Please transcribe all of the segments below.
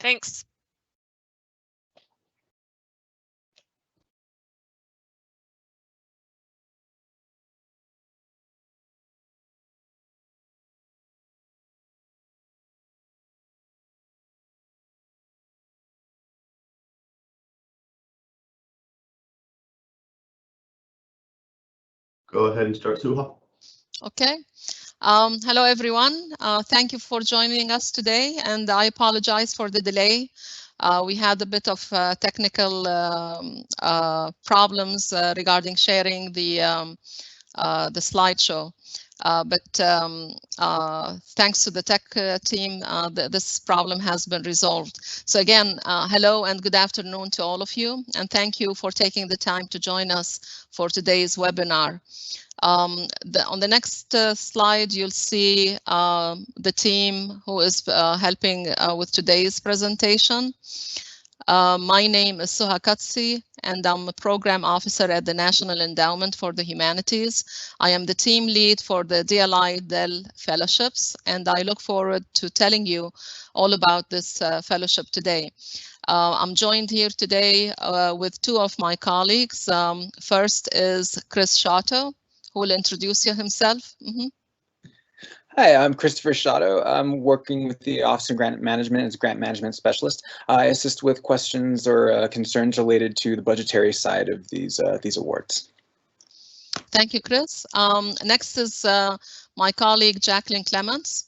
Thanks. Go ahead and start, Suha. Okay. Hello, everyone. Thank you for joining us today, and I apologize for the delay. We had a bit of technical problems regarding sharing the slideshow. Thanks to the tech team, this problem has been resolved. So again, hello and good afternoon to all of you, and thank you for taking the time to join us for today's webinar. On the next slide, you'll see the team who is helping with today's presentation. My name is Suha Katsi, and I'm a program officer at the National Endowment for the Humanities. I am the team lead for the DLI DEL fellowships, and I look forward to telling you all about this fellowship today. I'm joined here today with two of my colleagues. First is Chris Shato, who will introduce himself. Hi, I'm Christopher Shato. I'm working with the Office of Grant Management as Grant Management Specialist. I assist with questions or concerns related to the budgetary side of these awards. Thank you, Chris. Next is my colleague, Jacqueline Clements.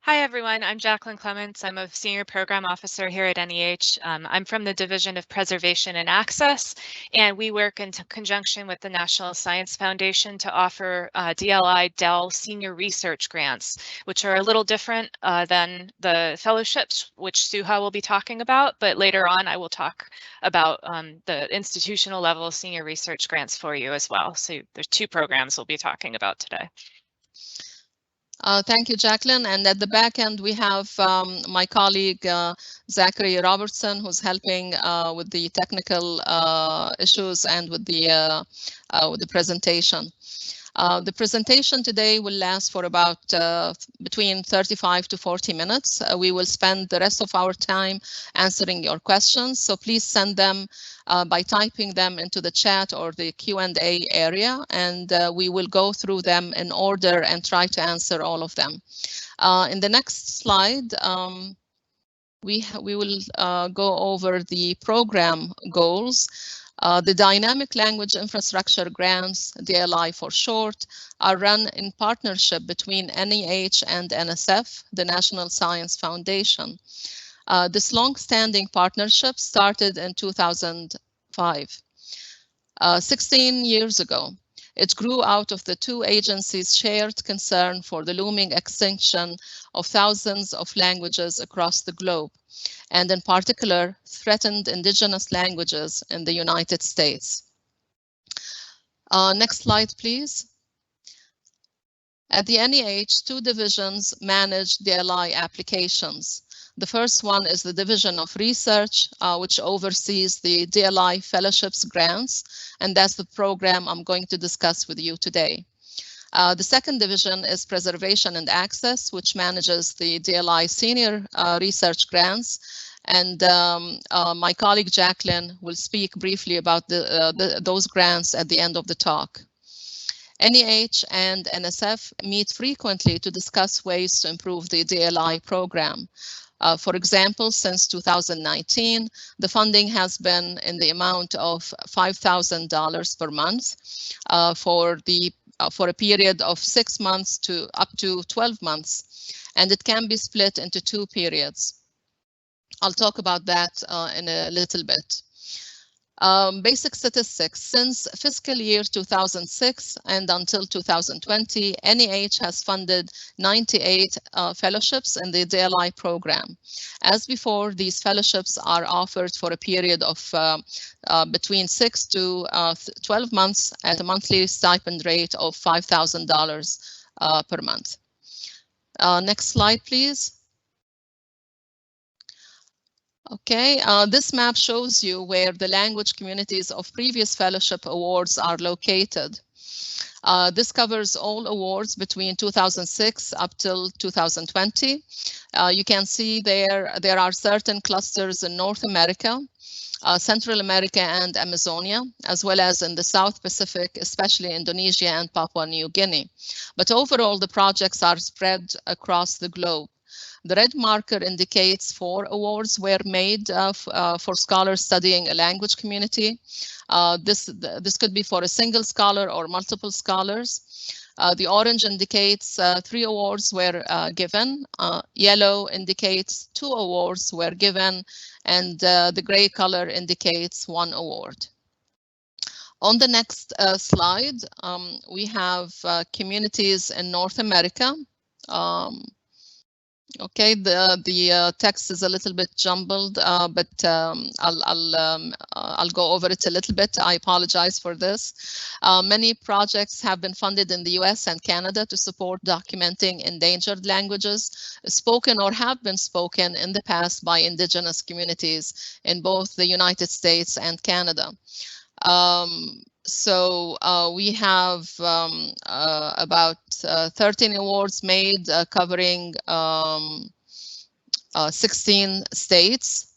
Hi, everyone. I'm Jacqueline Clements. I'm a Senior Program Officer here at NEH. I'm from the Division of Preservation and Access, and we work in conjunction with the National Science Foundation to offer DLI DEL Senior Research Grants, which are a little different than the fellowships, which Suha will be talking about, but later on I will talk about the institutional level Senior Research Grants for you as well. So there's two programs we'll be talking about today. Thank you, Jacqueline. And at the back end, we have my colleague, Zachary Robertson, who's helping with the technical issues and with the presentation. The presentation today will last for about between 35 to 40 minutes. We will spend the rest of our time answering your questions, so please send them by typing them into the chat or the Q&A area, and we will go through them in order and try to answer all of them. In the next slide, we will go over the program goals. The Dynamic Language Infrastructure Grants, DLI for short, are run in partnership between NEH and NSF, the National Science Foundation. This long-standing partnership started in 2005, 16 years ago. It grew out of the two agencies' shared concern for the looming extinction of thousands of languages across the globe, and in particular, threatened indigenous languages in the United States. Next slide, please. At the NEH, two divisions manage DLI applications. The first one is the Division of Research, which oversees the DLI Fellowships Grants, and that's the program I'm going to discuss with you today. The second division is Preservation and Access, which manages the DLI Senior Research Grants, and my colleague Jacqueline will speak briefly about those grants at the end of the talk. NEH and NSF meet frequently to discuss ways to improve the DLI program. For example, since 2019, the funding has been in the amount of $5,000 per month for a period of 6 months to up to 12 months, and it can be split into two periods. I'll talk about that in a little bit. Basic statistics. Since fiscal year 2006 and until 2020, NEH has funded 98 fellowships in the DLI program. As before, these fellowships are offered for a period of between 6 to 12 months at a monthly stipend rate of $5,000 per month. Next slide, please. Okay, this map shows you where the language communities of previous fellowship awards are located. This covers all awards between 2006 up till 2020. You can see there are certain clusters in North America, Central America and Amazonia, as well as in the South Pacific, especially Indonesia and Papua New Guinea. But overall, the projects are spread across the globe. The red marker indicates 4 awards were made for scholars studying a language community. This could be for a single scholar or multiple scholars. The orange indicates 3 awards were given. Yellow indicates 2 awards were given, and the gray color indicates 1 award. On the next slide, we have communities in North America. Okay, the text is a little bit jumbled, but I'll go over it a little bit. I apologize for this. Many projects have been funded in the US and Canada to support documenting endangered languages spoken or have been spoken in the past by indigenous communities in both the United States and Canada. So we have about 13 awards made covering 16 states.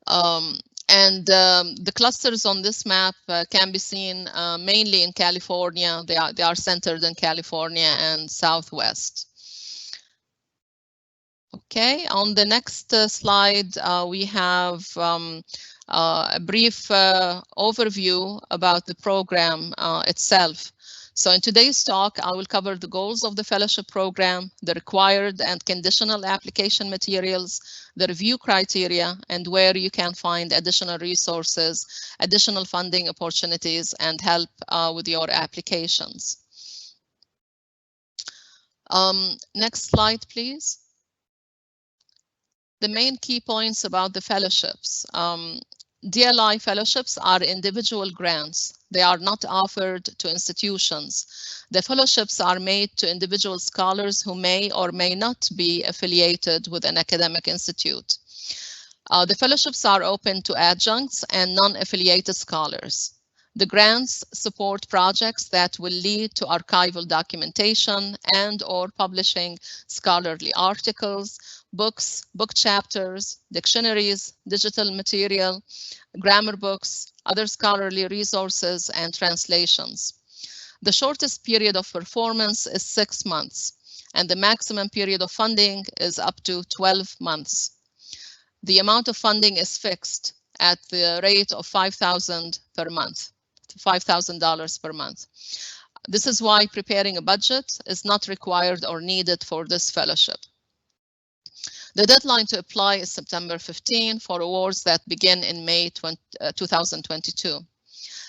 The clusters on this map can be seen mainly in California. They are centered in California and Southwest. Okay, on the next slide, we have a brief overview about the program itself. So in today's talk, I will cover the goals of the fellowship program, the required and conditional application materials, the review criteria, and where you can find additional resources, additional funding opportunities, and help with your applications. Next slide, please. The main key points about the fellowships. DLI fellowships are individual grants. They are not offered to institutions. The fellowships are made to individual scholars who may or may not be affiliated with an academic institute. The fellowships are open to adjuncts and non-affiliated scholars. The grants support projects that will lead to archival documentation and/or publishing scholarly articles, books, book chapters, dictionaries, digital material, grammar books, other scholarly resources, and translations. The shortest period of performance is 6 months, and the maximum period of funding is up to 12 months. The amount of funding is fixed at the rate of $5,000 per month, $5,000 per month. This is why preparing a budget is not required or needed for this fellowship. The deadline to apply is September 15 for awards that begin in May 2022.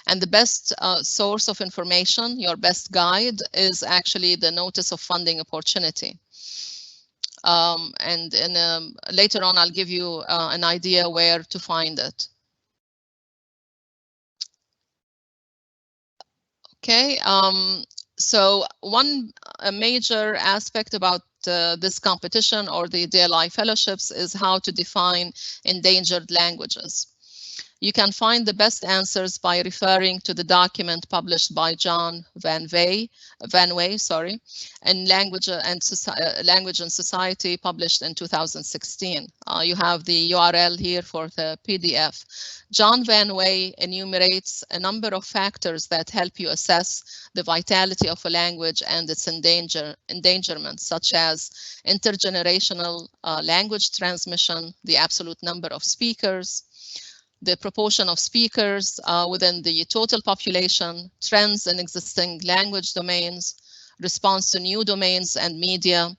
And the best source of information, your best guide, is actually the Notice of Funding Opportunity. Later on, I'll give you an idea where to find it. Okay, so one major aspect about this competition or the DLI fellowships is how to define endangered languages. You can find the best answers by referring to the document published by John Van Wey, in Language and Society, published in 2016. You have the URL here for the PDF. John Van Wey enumerates a number of factors that help you assess the vitality of a language and its endangerment, such as intergenerational language transmission, the absolute number of speakers, the proportion of speakers within the total population, trends in existing language domains, response to new domains and media,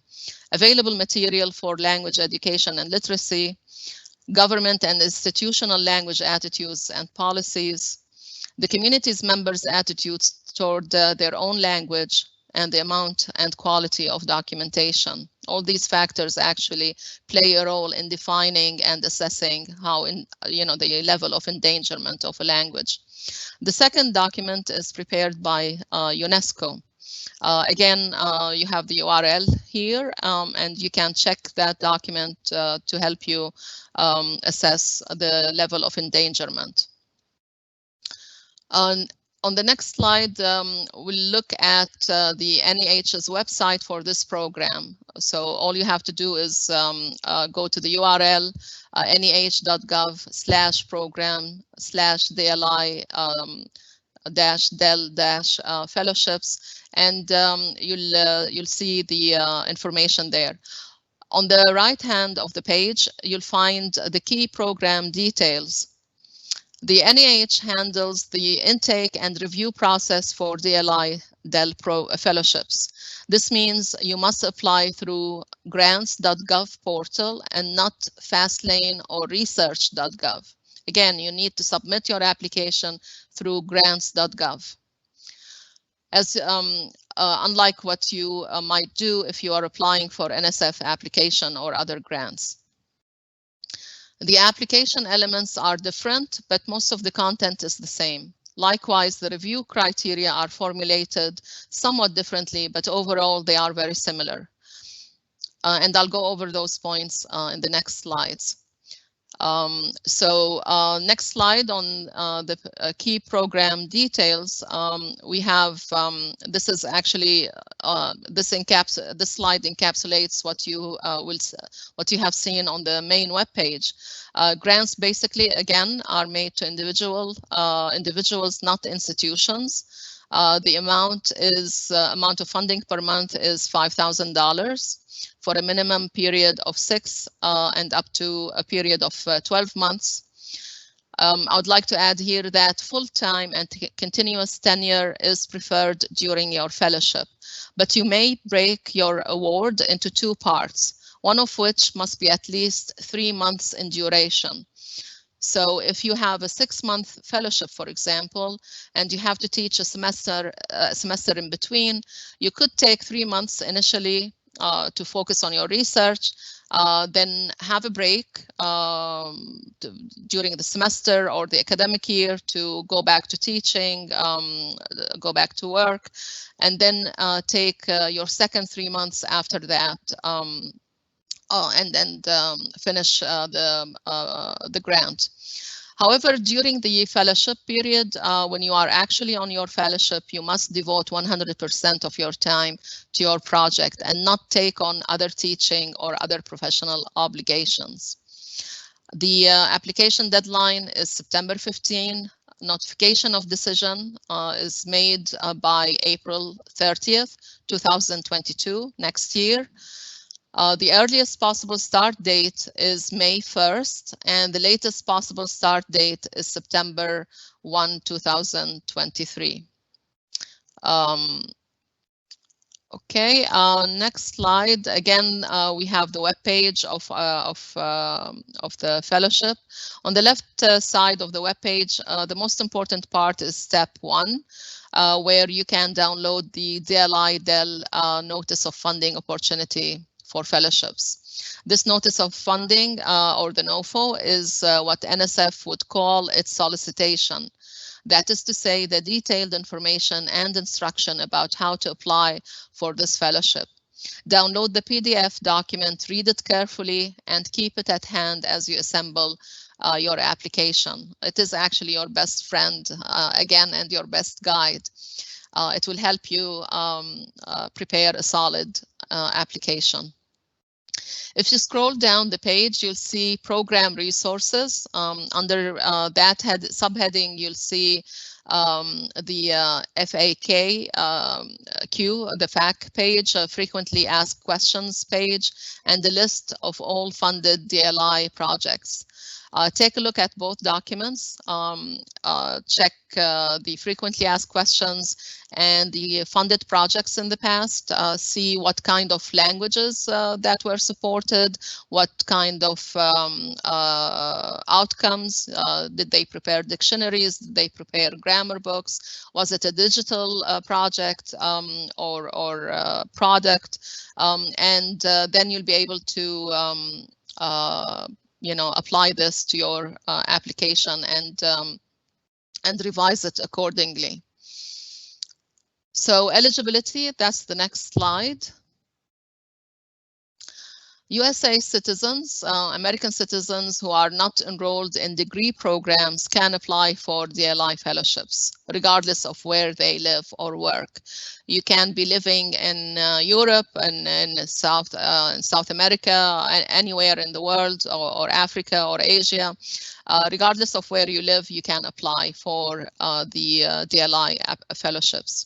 available material for language education and literacy, government and institutional language attitudes and policies, the community's members' attitudes toward their own language, and the amount and quality of documentation. All these factors actually play a role in defining and assessing how, the level of endangerment of a language. The second document is prepared by UNESCO. Again, you have the URL here, and you can check that document to help you assess the level of endangerment. On the next slide, we'll look at the NEH's website for this program. So all you have to do is go to the URL nih.gov/program/DLI DEL fellowships, and you'll see the information there. On the right hand of the page, you'll find the key program details. The NEH handles the intake and review process for DLI DEL fellowships. This means you must apply through grants.gov portal and not Fastlane or research.gov. Again, you need to submit your application through grants.gov. As unlike what you might do if you are applying for NSF application or other grants. The application elements are different, but most of the content is the same. Likewise, the review criteria are formulated somewhat differently, but overall they are very similar. And I'll go over those points in the next slides. Next slide on the key program details. We have this is actually this slide encapsulates what you have seen on the main web page. Grants basically again are made to individuals, not institutions. The amount of funding per month is $5,000 for a minimum period of 6 and up to a period of 12 months. I would like to add here that full-time and continuous tenure is preferred during your fellowship, but you may break your award into 2 parts, one of which must be at least 3 months in duration. So if you have a 6-month fellowship, for example, and you have to teach a semester in between, you could take 3 months initially to focus on your research, then have a break during the semester or the academic year to go back to teaching, go back to work, and then take your second 3 months after that, and then finish the grant. However, during the fellowship period, when you are actually on your fellowship, you must devote 100% of your time to your project and not take on other teaching or other professional obligations. The application deadline is September 15. Notification of decision is made by April 30th, 2022, next year. The earliest possible start date is May 1st, and the latest possible start date is September 1, 2023. Okay, next slide. Again, we have the web page of the fellowship. On the left side of the web page, the most important part is step 1, where you can download the DLI DEL Notice of Funding Opportunity for fellowships. This notice of funding, or the NOFO, is what NSF would call its solicitation. That is to say, the detailed information and instruction about how to apply for this fellowship. Download the PDF document, read it carefully, and keep it at hand as you assemble your application. It is actually your best friend, again, and your best guide. It will help you prepare a solid application. If you scroll down the page, you'll see program resources. Under that subheading, you'll see the FAQ, the FAQ page, frequently asked questions page, and the list of all funded DLI projects. Take a look at both documents, check the frequently asked questions and the funded projects in the past, see what kind of languages that were supported, what kind of outcomes, did they prepare dictionaries, did they prepare grammar books, was it a digital project or product, and then you'll be able to apply this to your application and revise it accordingly. So eligibility, that's the next slide. USA citizens, American citizens who are not enrolled in degree programs can apply for DLI fellowships, regardless of where they live or work. You can be living in Europe and in South America, anywhere in the world, or Africa or Asia. Regardless of where you live, you can apply for the DLI fellowships.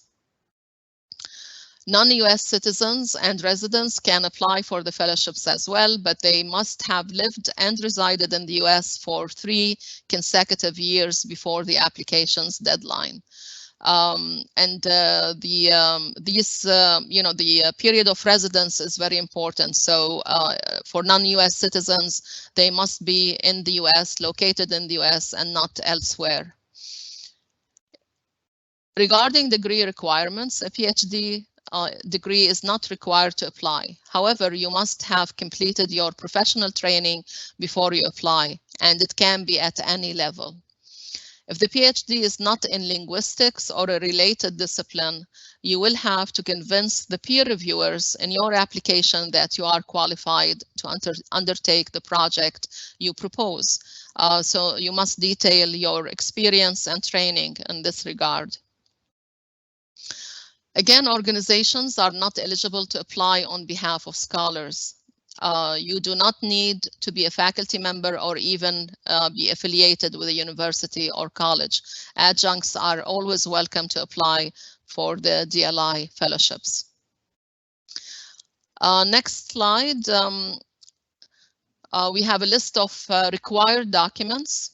Non-US citizens and residents can apply for the fellowships as well, but they must have lived and resided in the US for 3 consecutive years before the application's deadline. The period of residence is very important. So for non-US citizens, they must be in the US, located in the US, and not elsewhere. Regarding degree requirements, a PhD degree is not required to apply. However, you must have completed your professional training before you apply, and it can be at any level. If the PhD is not in linguistics or a related discipline, you will have to convince the peer reviewers in your application that you are qualified to undertake the project you propose. So you must detail your experience and training in this regard. Again, organizations are not eligible to apply on behalf of scholars. You do not need to be a faculty member or even be affiliated with a university or college. Adjuncts are always welcome to apply for the DLI fellowships. Next slide. We have a list of required documents.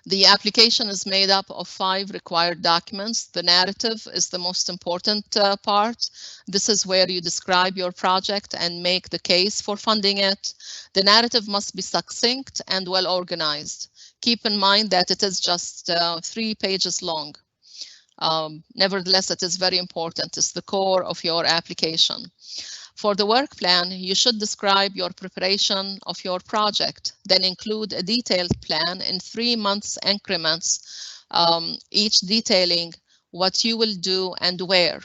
The application is made up of 5 required documents. The narrative is the most important part. This is where you describe your project and make the case for funding it. The narrative must be succinct and well organized. Keep in mind that it is just 3 pages long. Nevertheless, it is very important. It's the core of your application. For the work plan, you should describe your preparation of your project, then include a detailed plan in 3 months increments, each detailing what you will do and where.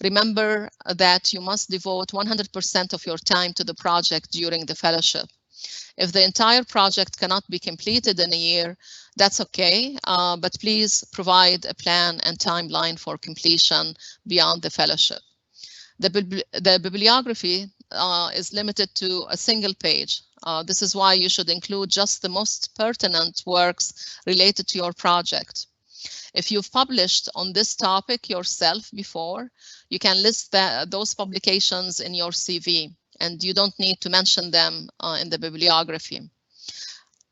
Remember that you must devote 100% of your time to the project during the fellowship. If the entire project cannot be completed in a year, that's okay, but please provide a plan and timeline for completion beyond the fellowship. The bibliography is limited to a single page. This is why you should include just the most pertinent works related to your project. If you've published on this topic yourself before, you can list those publications in your CV, and you don't need to mention them in the bibliography.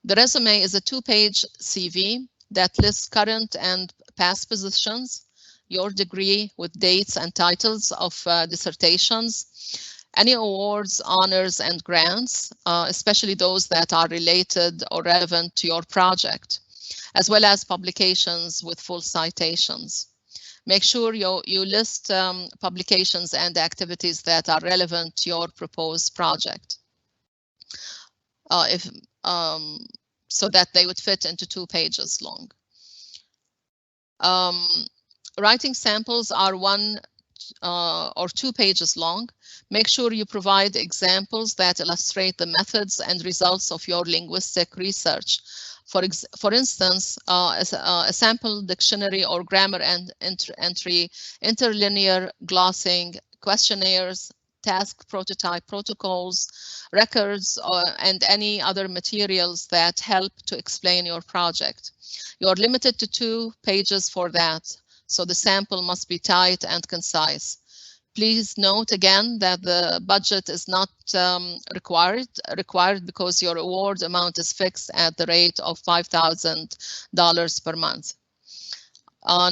The resume is a 2-page CV that lists current and past positions, your degree with dates and titles of dissertations, any awards, honors, and grants, especially those that are related or relevant to your project, as well as publications with full citations. Make sure you list publications and activities that are relevant to your proposed project, so that they would fit into 2 pages long. Writing samples are 1 or 2 pages long. Make sure you provide examples that illustrate the methods and results of your linguistic research. For instance, a sample dictionary or grammar and entry, interlinear glossing, questionnaires, task prototype protocols, records, and any other materials that help to explain your project. You're limited to 2 pages for that, so the sample must be tight and concise. Please note again that the budget is not required because your award amount is fixed at the rate of $5,000 per month.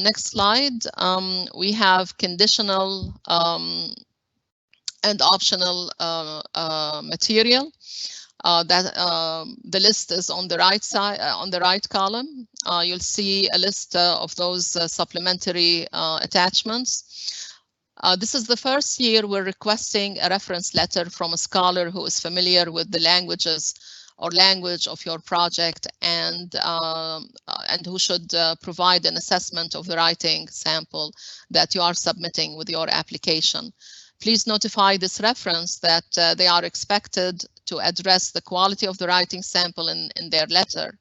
Next slide. We have conditional and optional material. The list is on the right side, on the right column. You'll see a list of those supplementary attachments. This is the first year we're requesting a reference letter from a scholar who is familiar with the languages or language of your project and who should provide an assessment of the writing sample that you are submitting with your application. Please notify this reference that they are expected to address the quality of the writing sample in their letter.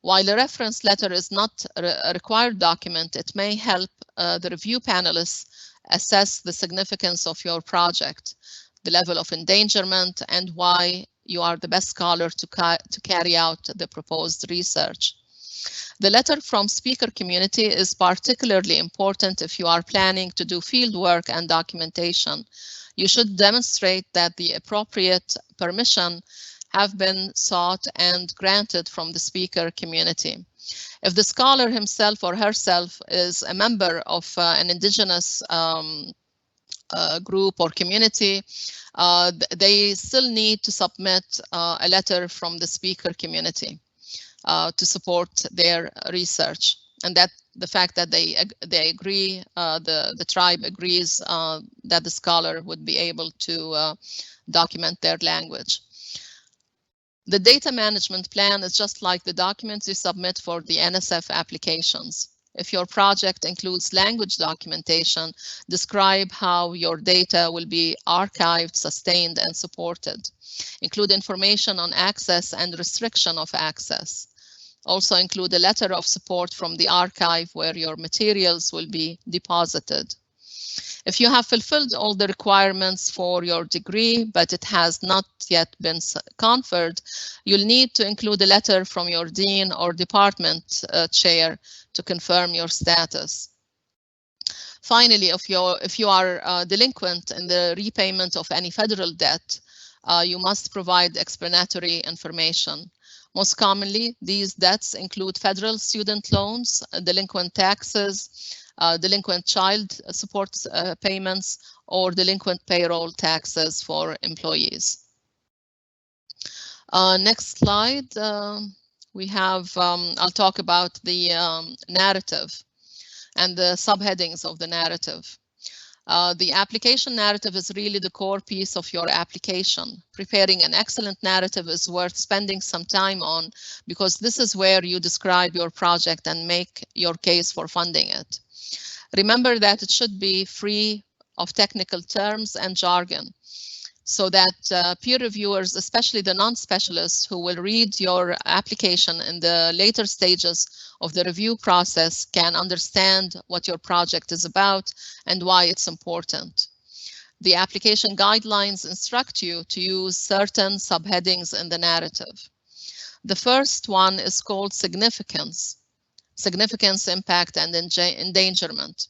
While a reference letter is not a required document, it may help the review panelists assess the significance of your project, the level of endangerment, and why you are the best scholar to carry out the proposed research. The letter from speaker community is particularly important if you are planning to do field work and documentation. You should demonstrate that the appropriate permission have been sought and granted from the speaker community. If the scholar himself or herself is a member of an indigenous group or community, they still need to submit a letter from the speaker community to support their research, and that the fact that they agree, the tribe agrees that the scholar would be able to document their language. The data management plan is just like the documents you submit for the NSF applications. If your project includes language documentation, describe how your data will be archived, sustained, and supported. Include information on access and restriction of access. Also include a letter of support from the archive where your materials will be deposited. If you have fulfilled all the requirements for your degree, but it has not yet been conferred, you'll need to include a letter from your dean or department chair to confirm your status. Finally, if you are delinquent in the repayment of any federal debt, you must provide explanatory information. Most commonly, these debts include federal student loans, delinquent taxes, delinquent child support payments, or delinquent payroll taxes for employees. Next slide, we have, I'll talk about the narrative and the subheadings of the narrative. The application narrative is really the core piece of your application. Preparing an excellent narrative is worth spending some time on because this is where you describe your project and make your case for funding it. Remember that it should be free of technical terms and jargon so that peer reviewers, especially the non-specialists who will read your application in the later stages of the review process, can understand what your project is about and why it's important. The application guidelines instruct you to use certain subheadings in the narrative. The first one is called significance. Significance, impact, and endangerment.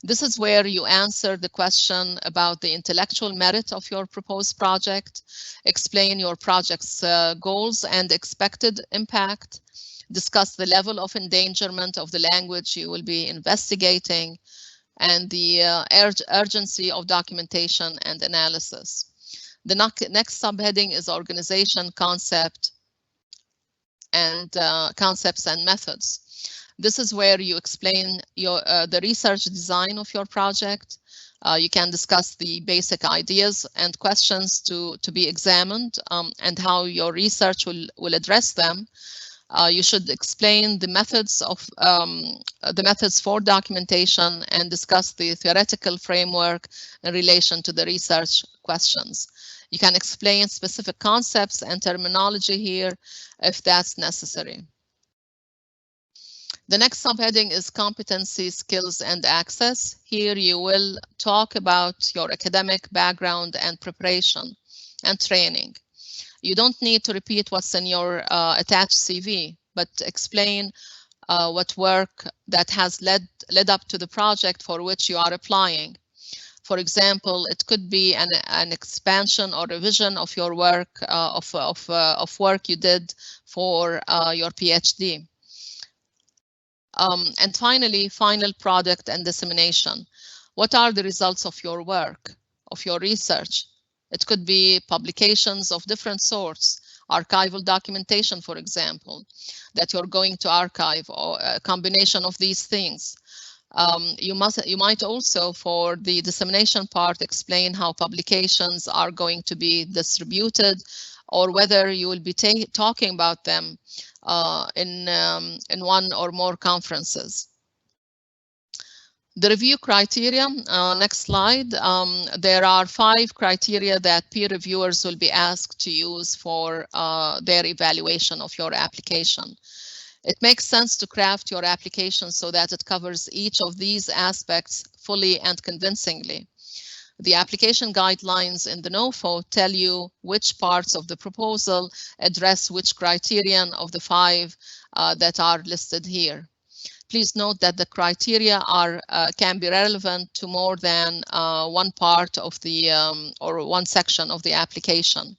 This is where you answer the question about the intellectual merit of your proposed project, explain your project's goals and expected impact, discuss the level of endangerment of the language you will be investigating, and the urgency of documentation and analysis. The next subheading is organization, concepts and methods. This is where you explain the research design of your project. You can discuss the basic ideas and questions to be examined and how your research will address them. You should explain the methods for documentation and discuss the theoretical framework in relation to the research questions. You can explain specific concepts and terminology here if that's necessary. The next subheading is competency, skills, and access. Here you will talk about your academic background and preparation and training. You don't need to repeat what's in your attached CV, but explain what work that has led up to the project for which you are applying. For example, it could be an expansion or revision of your work, of work you did for your PhD. And finally, final product and dissemination. What are the results of your work, of your research? It could be publications of different sorts, archival documentation, for example, that you're going to archive, or a combination of these things. You might also, for the dissemination part, explain how publications are going to be distributed, or whether you will be talking about them in one or more conferences. The review criteria, next slide. There are 5 criteria that peer reviewers will be asked to use for their evaluation of your application. It makes sense to craft your application so that it covers each of these aspects fully and convincingly. The application guidelines in the NOFO tell you which parts of the proposal address which criterion of the 5 that are listed here. Please note that the criteria can be relevant to more than one part of the or one section of the application.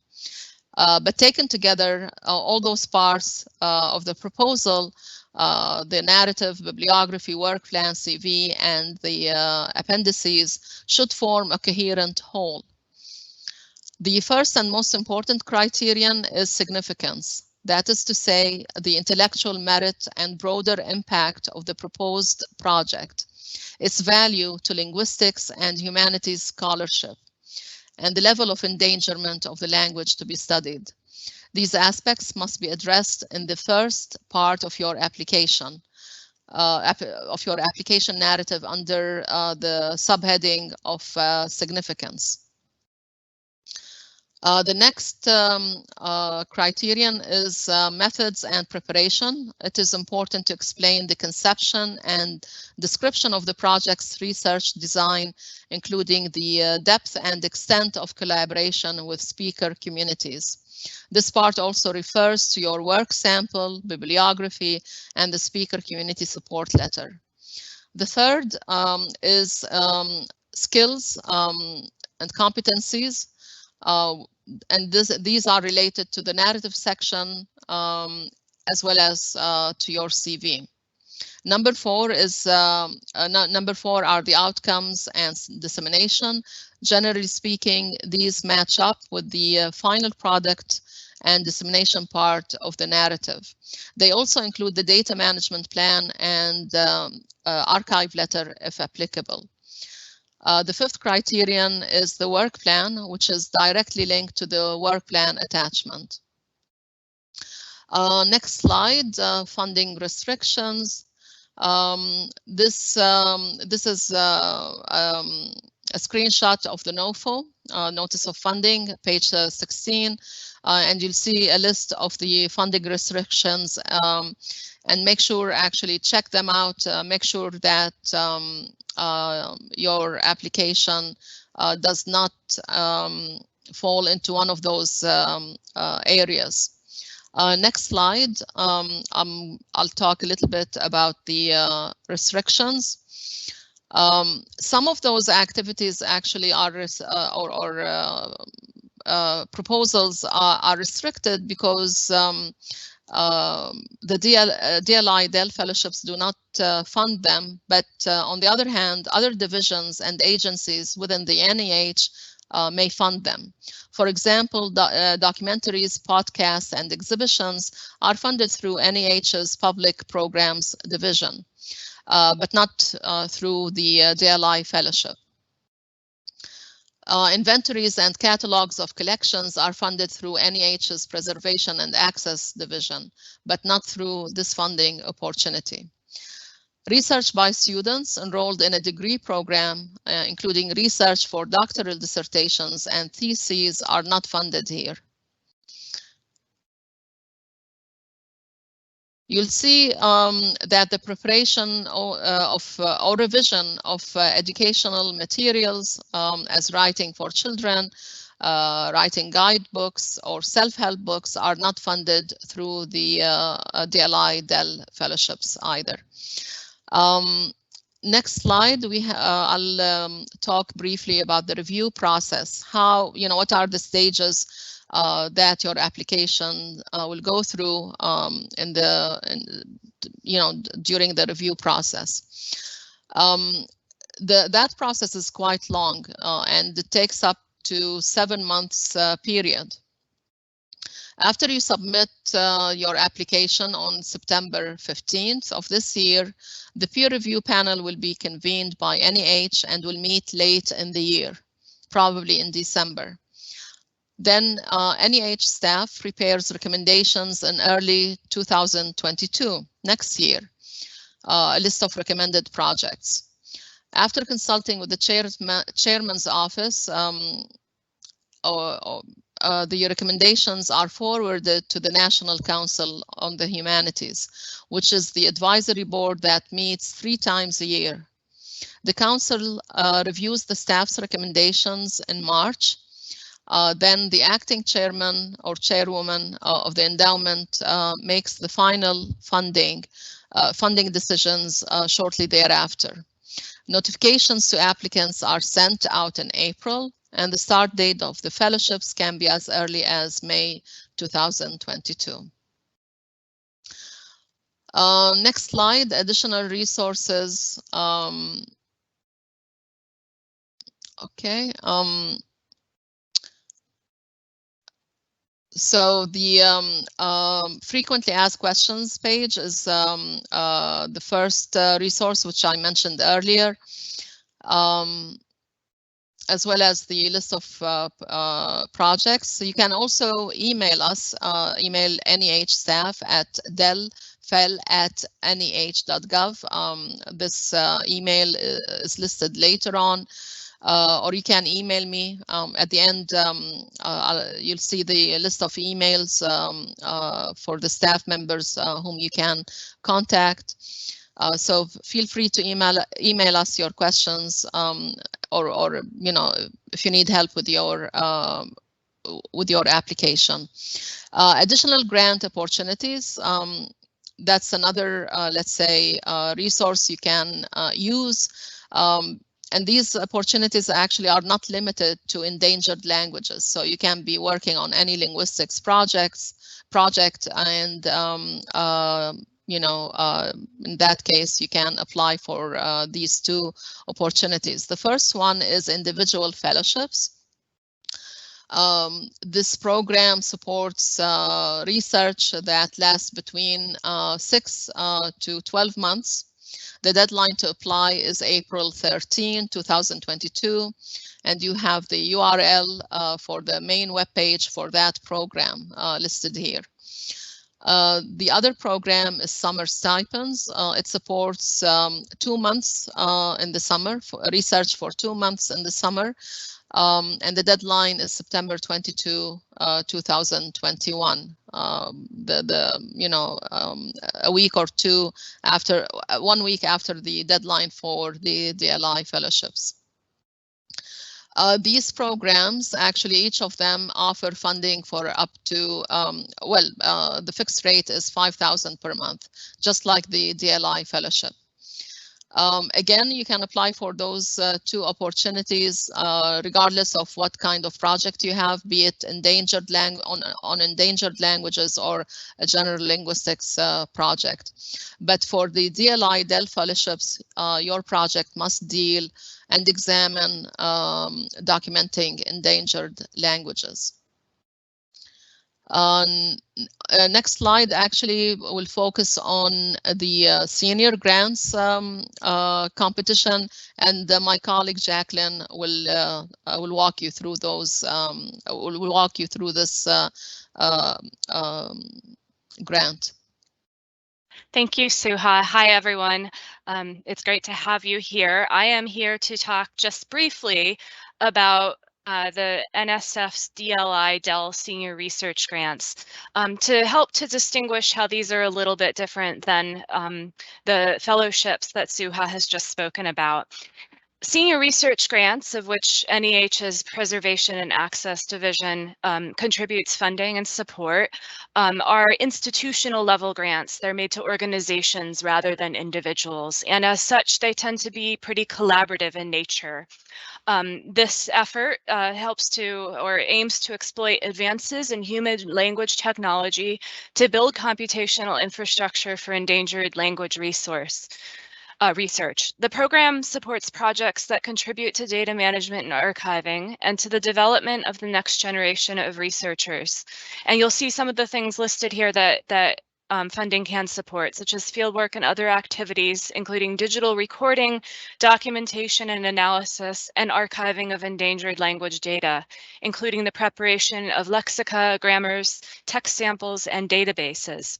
But taken together, all those parts of the proposal, the narrative, bibliography, work plan, CV, and the appendices should form a coherent whole. The first and most important criterion is significance. That is to say, the intellectual merit and broader impact of the proposed project, its value to linguistics and humanities scholarship, and the level of endangerment of the language to be studied. These aspects must be addressed in the first part of your application, narrative under the subheading of significance. The next criterion is methods and preparation. It is important to explain the conception and description of the project's research design, including the depth and extent of collaboration with speaker communities. This part also refers to your work sample, bibliography, and the speaker community support letter. The third is skills and competencies. And these are related to the narrative section as well as to your CV. Number 4 is number 4 are the outcomes and dissemination. Generally speaking, these match up with the final product and dissemination part of the narrative. They also include the data management plan and archive letter if applicable. The 5th criterion is the work plan, which is directly linked to the work plan attachment. Next slide, funding restrictions. This is a screenshot of the NOFO, Notice of Funding, page 16, and you'll see a list of the funding restrictions, and make sure, actually check them out, make sure that your application does not fall into one of those areas. Next slide, I'll talk a little bit about the restrictions. Some of those activities actually are proposals are restricted because the DLI DEL fellowships do not fund them, but on the other hand, other divisions and agencies within the NEH may fund them. For example, documentaries, podcasts, and exhibitions are funded through NEH's Public Programs Division, but not through the DLI Fellowship. Inventories and catalogs of collections are funded through NEH's Preservation and Access Division, but not through this funding opportunity. Research by students enrolled in a degree program, including research for doctoral dissertations and theses, are not funded here. You'll see that the preparation or revision of educational materials as writing for children, writing guidebooks, or self-help books are not funded through the DLI DEL fellowships either. Next slide, I'll talk briefly about the review process. How, what are the stages that your application will go through during the review process. That process is quite long and it takes up to 7 months period. After you submit your application on September 15th of this year, the peer review panel will be convened by NEH and will meet late in the year, probably in December. Then NEH staff prepares recommendations in early 2022, next year, a list of recommended projects. After consulting with the chairman's office, the recommendations are forwarded to the National Council on the Humanities, which is the advisory board that meets 3 times a year. The council reviews the staff's recommendations in March. Then the acting chairman or chairwoman of the endowment makes the final funding decisions shortly thereafter. Notifications to applicants are sent out in April, and the start date of the fellowships can be as early as May 2022. Next slide, additional resources. Okay. So the frequently asked questions page is the first resource, which I mentioned earlier, as well as the list of projects. So you can also email us, email NEH staff at delfel@neh.gov. This email is listed later on. Or you can email me at the end. You'll see the list of emails for the staff members whom you can contact. So feel free to email us your questions, or you know, if you need help with your application. Additional grant opportunities. That's another, let's say, resource you can use. And these opportunities actually are not limited to endangered languages. So you can be working on any linguistics project, and you know, in that case, you can apply for these 2 opportunities. The first one is individual fellowships. This program supports research that lasts between 6 to 12 months. The deadline to apply is April 13, 2022, and you have the URL for the main webpage for that program listed here. The other program is summer stipends. It supports 2 months in the summer, for research for 2 months in the summer, and the deadline is September 22, 2021. You know, a week or 2 after, 1 week after the deadline for the DLI fellowships. These programs, actually, each of them offer funding for up to, the fixed rate is $5,000 per month, just like the DLI fellowship. Again, you can apply for those 2 opportunities regardless of what kind of project you have, be it endangered on endangered languages or a general linguistics project. But for the DLI DEL fellowships, your project must deal and examine documenting endangered languages. Next slide actually will focus on the senior grants competition, and my colleague Jacqueline will walk you through those. Will walk you through this grant. Thank you, Suha. Hi, everyone. It's great to have you here. I am here to talk just briefly about the NSF's DLI DEL Senior Research Grants to help to distinguish how these are a little bit different than the fellowships that Suha has just spoken about. Senior research grants, of which NEH's Preservation and Access Division contributes funding and support, are institutional level grants. They're made to organizations rather than individuals, and as such, they tend to be pretty collaborative in nature. This effort helps to, or aims to, exploit advances in human language technology to build computational infrastructure for endangered language research. The program supports projects that contribute to data management and archiving and to the development of the next generation of researchers. And you'll see some of the things listed here that funding can support, such as fieldwork and other activities, including digital recording, documentation and analysis, and archiving of endangered language data, including the preparation of lexica, grammars, text samples, and databases.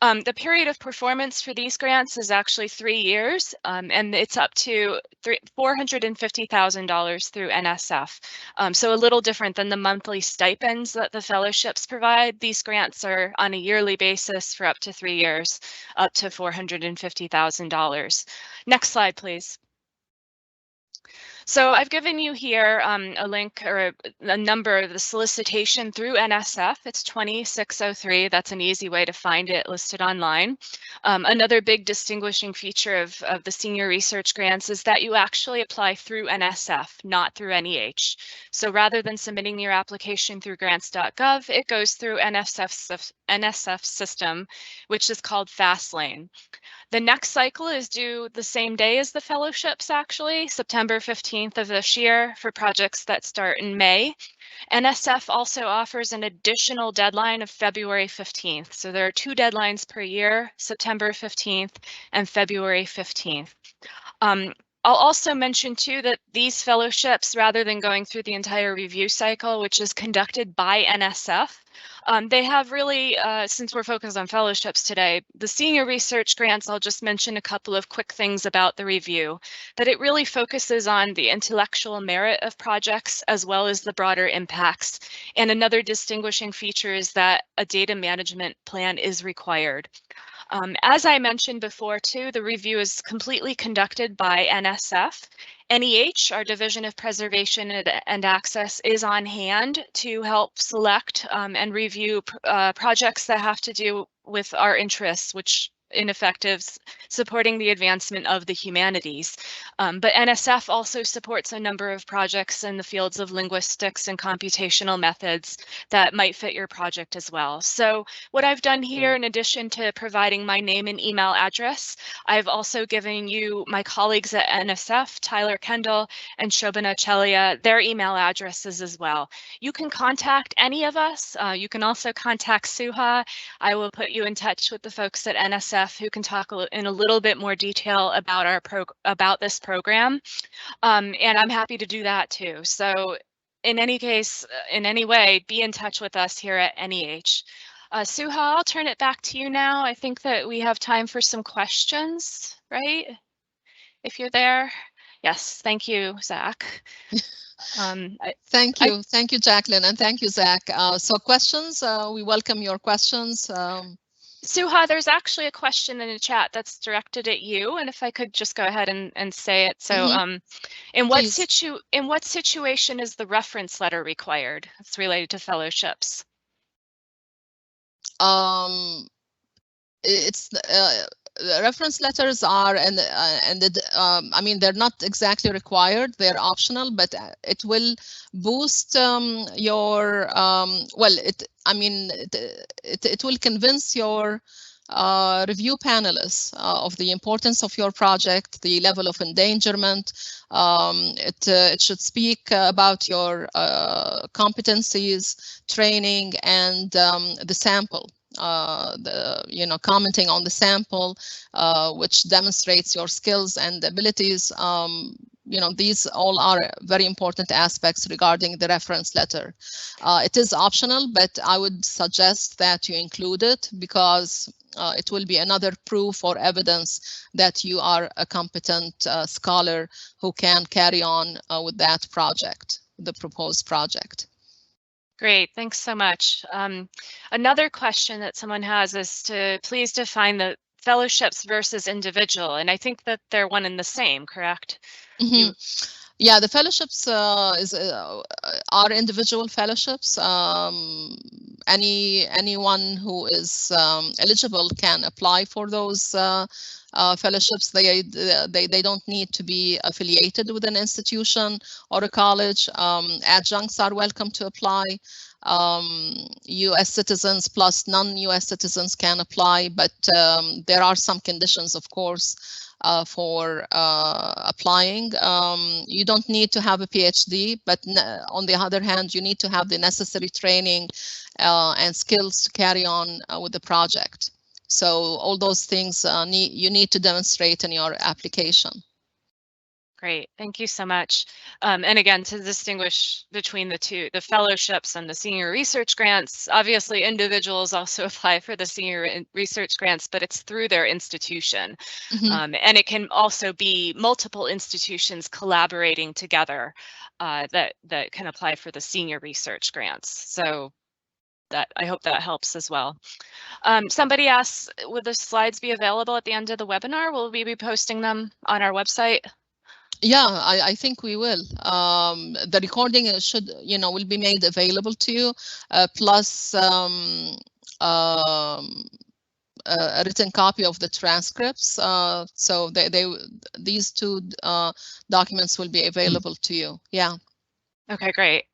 The period of performance for these grants is actually 3 years, and it's up to $450,000 through NSF. So a little different than the monthly stipends that the fellowships provide. These grants are on a yearly basis for up to 3 years, up to $450,000. Next slide, please. So I've given you here a link or a number of the solicitation through NSF. It's 2603. That's an easy way to find it listed online. Another big distinguishing feature of the senior research grants is that you actually apply through NSF, not through NEH. So rather than submitting your application through grants.gov, it goes through NSF system, which is called FastLane. The next cycle is due the same day as the fellowships, actually, September 15th of this year for projects that start in May. NSF also offers an additional deadline of February 15th. So there are 2 deadlines per year, September 15th and February 15th. I'll also mention too that these fellowships, rather than going through the entire review cycle, which is conducted by NSF, they have really, since we're focused on fellowships today, the senior research grants, I'll just mention a couple of quick things about the review, that it really focuses on the intellectual merit of projects as well as the broader impacts. And another distinguishing feature is that a data management plan is required. As I mentioned before, too, the review is completely conducted by NSF. NEH, our Division of Preservation and Access, is on hand to help select and review projects that have to do with our interests, which in effect is supporting the advancement of the humanities. But NSF also supports a number of projects in the fields of linguistics and computational methods that might fit your project as well. So what I've done here, in addition to providing my name and email address, I've also given you my colleagues at NSF, Tyler Kendall and Shobana Chelia, their email addresses as well. You can contact any of us. You can also contact Suha. I will put you in touch with the folks at NSF who can talk in a little bit more detail about this program, and I'm happy to do that too. So in any case, in any way, be in touch with us here at NEH. Suha, I'll turn it back to you now. I think that we have time for some questions, right? If you're there. Yes, thank you, Zach. Thank you, Jacqueline, and thank you, Zach. So questions, we welcome your questions. Suha, there's actually a question in the chat that's directed at you, and if I could just go ahead and say it. So, in what situation is the reference letter required? It's related to fellowships. It's reference letters are I mean, they're not exactly required, they're optional, but it will boost your well, it will convince your review panelists of the importance of your project, the level of endangerment. It should speak about your competencies, training, and the sample. Commenting on the sample, which demonstrates your skills and abilities. These all are very important aspects regarding the reference letter. It is optional, but I would suggest that you include it because it will be another proof or evidence that you are a competent scholar who can carry on with that project, the proposed project. Great, thanks so much. Another question that someone has is to please define the fellowships versus individual, and I think that they're one and the same, correct? Mm-hmm. Yeah, the fellowships are individual fellowships. Anyone who is eligible can apply for those fellowships. They don't need to be affiliated with an institution or a college. Adjuncts are welcome to apply. U.S. citizens plus non-U.S. citizens can apply, but there are some conditions, of course, for applying. You don't need to have a PhD, but on the other hand, you need to have the necessary training and skills to carry on with the project. So all those things you need to demonstrate in your application. Great, thank you so much. And again, to distinguish between the fellowships and the senior research grants, obviously individuals also apply for the senior research grants, but it's through their institution. Mm-hmm. And it can also be multiple institutions collaborating together that can apply for the senior research grants. So I hope that helps as well. Somebody asks, will the slides be available at the end of the webinar? Will we be posting them on our website? Yeah, I think we will. The recording will be made available to you, plus a written copy of the transcripts. So these two documents will be available to you. Yeah. Okay, great.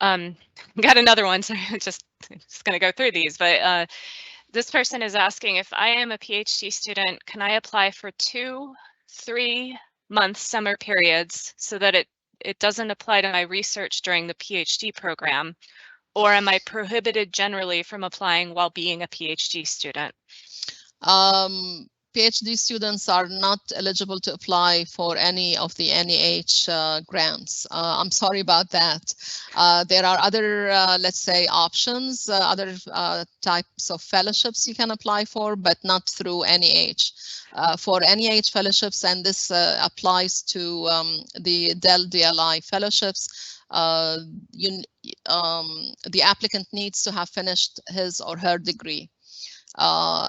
Got another one, so I'm just going to go through these, but this person is asking, if I am a PhD student, can I apply for 2 3-month summer periods so that it doesn't apply to my research during the PhD program, or am I prohibited generally from applying while being a PhD student? PhD students are not eligible to apply for any of the NEH grants. I'm sorry about that. There are other, let's say, options, other types of fellowships you can apply for, but not through NEH. For NEH fellowships, and this applies to the DEL DLI fellowships, the applicant needs to have finished his or her degree.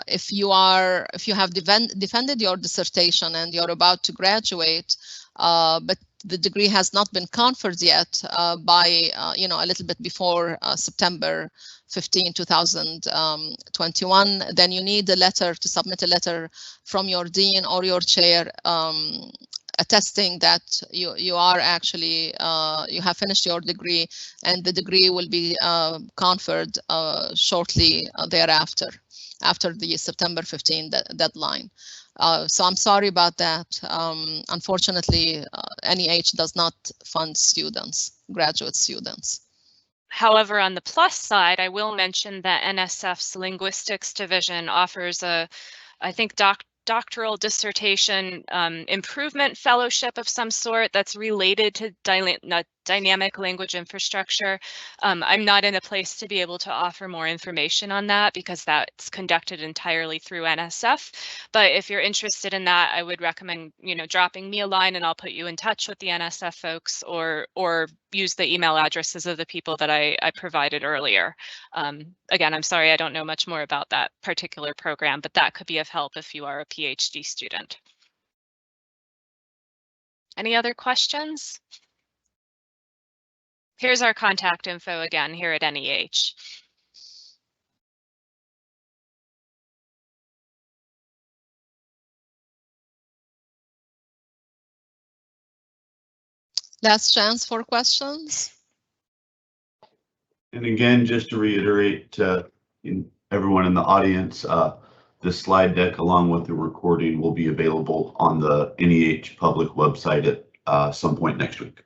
If you have defended your dissertation and you're about to graduate, but the degree has not been conferred yet by a little bit before September 15, 2021, then you need to submit a letter from your dean or your chair attesting that you are actually you have finished your degree, and the degree will be conferred shortly thereafter, after the September 15 deadline. So I'm sorry about that. Unfortunately, NEH does not fund students, graduate students. However, on the plus side, I will mention that NSF's linguistics division offers I think, doctoral dissertation improvement fellowship of some sort that's related to dynamic language infrastructure. I'm not in a place to be able to offer more information on that because that's conducted entirely through NSF. But if you're interested in that, I would recommend, dropping me a line and I'll put you in touch with the NSF folks, or use the email addresses of the people that I provided earlier. Again, I'm sorry, I don't know much more about that particular program, but that could be of help if you are a PhD student. Any other questions? Here's our contact info again here at NEH. Last chance for questions. And again, just to reiterate to everyone in the audience, the slide deck along with the recording will be available on the NEH public website at some point next week.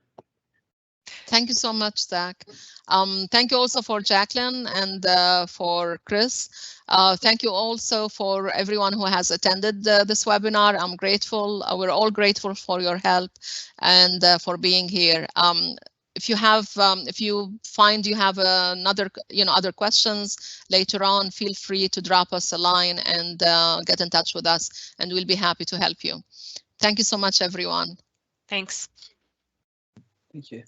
Thank you so much, Zach. Thank you also for Jacqueline and for Chris. Thank you also for everyone who has attended this webinar. I'm grateful. We're all grateful for your help and for being here. If you find you have other questions later on, feel free to drop us a line and get in touch with us, and we'll be happy to help you. Thank you so much, everyone. Thanks. Thank you.